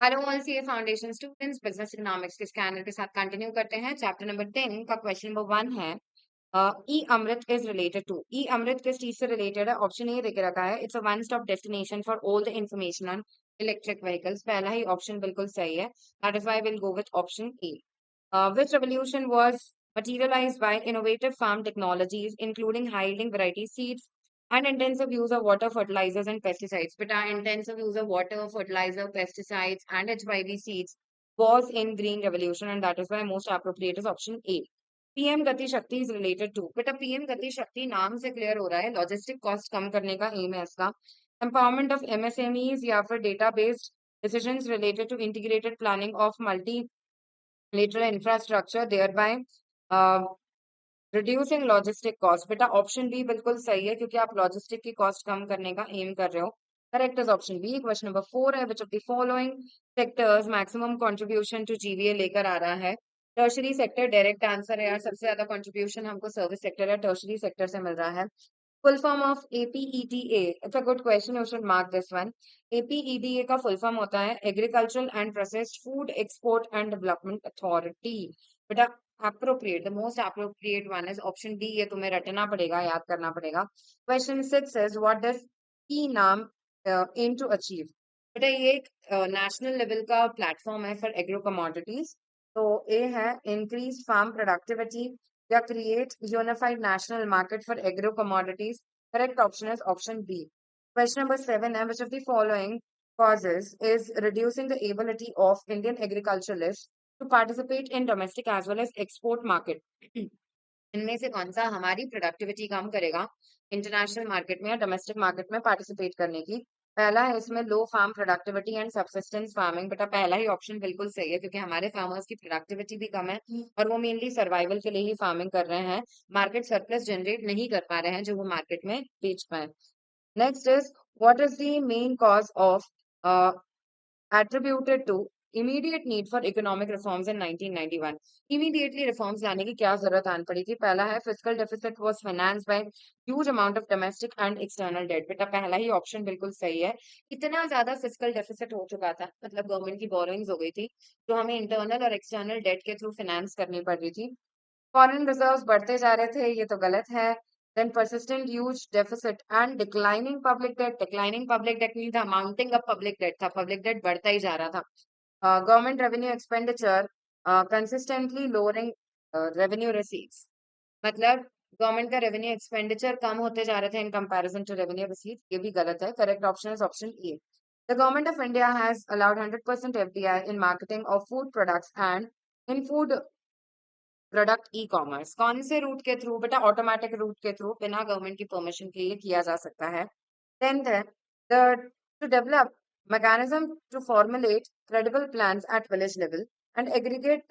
Hello all CA foundation students, business economics के scanner के साथ कंटिन्यू करते हैं। चैप्टर नंबर 10 का क्वेश्चन नंबर 1 है, ई अमृत इज रिलेटेड टू। ई अमृत किस चीज से रिलेटेड है? ऑप्शन ए देके रखा है, it's a one stop destination for all the information on electric vehicles. पहला ही ऑप्शन बिल्कुल सही है, that is why will go with option A. Which revolution was materialized by innovative farm technologies, including high yielding variety seeds and intensive use of water, fertilizers, and pesticides? Beta, intensive use of water, fertilizer, pesticides, and HYV seeds was in Green Revolution, and that is why most appropriate is option A. PM गति शक्ति is related to. बेटा PM गति शक्ति नाम से clear हो रहा है, लॉजिस्टिक कॉस्ट कम करने का एम है इसका। एम्पावरमेंट ऑफ एमएसएमईज या फिर data based decisions related to integrated planning of multi lateral infrastructure, thereby reducing logistic cost. बेटा ऑप्शन बी बिल्कुल सही है, क्योंकि आप लॉजिस्टिक की कॉस्ट कम करने का एम कर रहे हो। Correct is option B. Question number 4 है, which of the following sectors maximum contribution to GVA लेकर आ रहा है? टर्शरी सेक्टर डायरेक्ट आंसर है यार, सबसे ज्यादा कंट्रीब्यूशन हमको सर्विस सेक्टर या टर्शरी सेक्टर से मिल रहा है। Full form of APEDA, it's a good question, you should mark this one. APEDA का फुल फॉर्म होता है agricultural and processed food export and development authority. बेटा appropriate, the most appropriate one is option D। ये तुम्हें रटना पड़ेगा, याद करना पड़ेगा। Question 6 says what does की नाम aim to achieve? बेटा ये एक नेशनल लेवल का प्लेटफॉर्म है फॉर एग्रो कमोडिटीज। तो ए है इंक्रीज फार्म प्रोडक्टिविटी या create unified national market for agro commodities. Correct option is option B. Question number 7 है, which of the following causes is reducing the ability of Indian agriculturalists to participate in domestic as well as export market? इनमें से कौन सा हमारी productivity कम करेगा international market में या domestic market में पार्टिसिपेट करने की? पहला है इसमें low farm productivity and subsistence farming. बेटा पहला ही ऑप्शन बिल्कुल सही है, क्योंकि हमारे फार्मर्स की प्रोडक्टिविटी भी कम है और वो मेनली सर्वाइवल के लिए ही फार्मिंग कर रहे हैं, मार्केट सरप्लस जनरेट नहीं कर पा रहे हैं जो वो मार्केट में बेच पाए। Next is what is the main cause of attributed to immediate need for economic reforms in 1991? Immediately reforms लाने की क्या जरूरत आन पड़ी थी? पहला है fiscal deficit was financed by huge amount of domestic and external debt। बेटा पहला ही ऑप्शन बिल्कुल सही है। इतना ज्यादा फिजिकल डेफिसिट हो चुका था, मतलब गवर्नमेंट की बोरोइंग्स हो गई थी, जो हमें इंटरनल और एक्सटर्नल डेट के थ्रू फाइनेंस करनी पड़ रही थी। फॉरेन रिजर्व्स बढ़ते जा रहे थे, ये तो गलत है। Then persistent huge deficit and declining public debt। declining public debt नहीं था, mounting up public debt था, public debt बढ़ता ही जा रहा था। Government revenue expenditure consistently lowering revenue receipts, मतलब गवर्नमेंट का रेवेन्यू एक्सपेंडिचर कम होते जा रहे थे in comparison to revenue receipts, ये भी गलत है। Correct option is option A. The government of India has allowed 100% FDI in marketing of food products and in food product ecommerce. कौन से रूट के थ्रू? बेटा ऑटोमेटिक रूट के through, बिना गवर्नमेंट की परमिशन के ये किया जा सकता है। टेंथ है, the to develop mechanism to formulate credible plans at village level and aggregate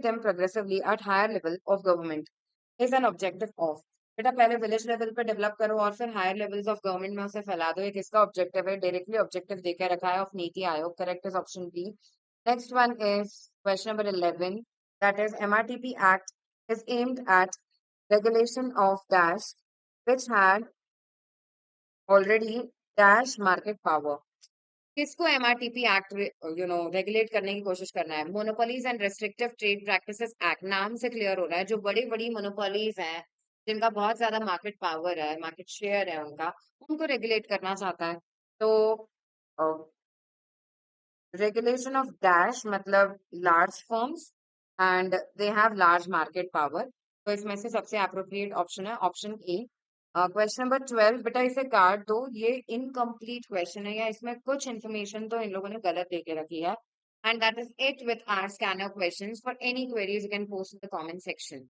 them progressively at higher level of government is an objective of। बेटा पहले विलेज लेवल पे डेवलप करो और फिर हायर लेवल्स ऑफ गवर्नमेंट में उसे फैला दो, ये किसका ऑब्जेक्टिव है? डायरेक्टली ऑब्जेक्टिव देकर रखा है of NITI Aayog. Correct is option B. Next one is question number 11, that is MRTP Act is aimed at regulation of dash which had already dash market power। किसको MRTP एक्ट रेगुलेट करने की कोशिश करना है? Monopolies and restrictive trade practices act. नाम से clear हो रहा है, जो बड़ी बड़ी मोनोपोलीज हैं, जिनका बहुत ज्यादा मार्केट पावर है, मार्केट शेयर है उनका, उनको रेगुलेट करना चाहता है। तो रेगुलेशन ऑफ डैश मतलब large firms and they have large market power. तो इसमें से सबसे अप्रोप्रिएट ऑप्शन है ऑप्शन ए। क्वेश्चन नंबर 12, बेटा इसे काट दो, ये इनकम्प्लीट क्वेश्चन है या इसमें कुछ इन्फॉर्मेशन तो इन लोगों ने गलत दे के रखी है। And that is it with our scanner questions. For any queries you can post in the comment section.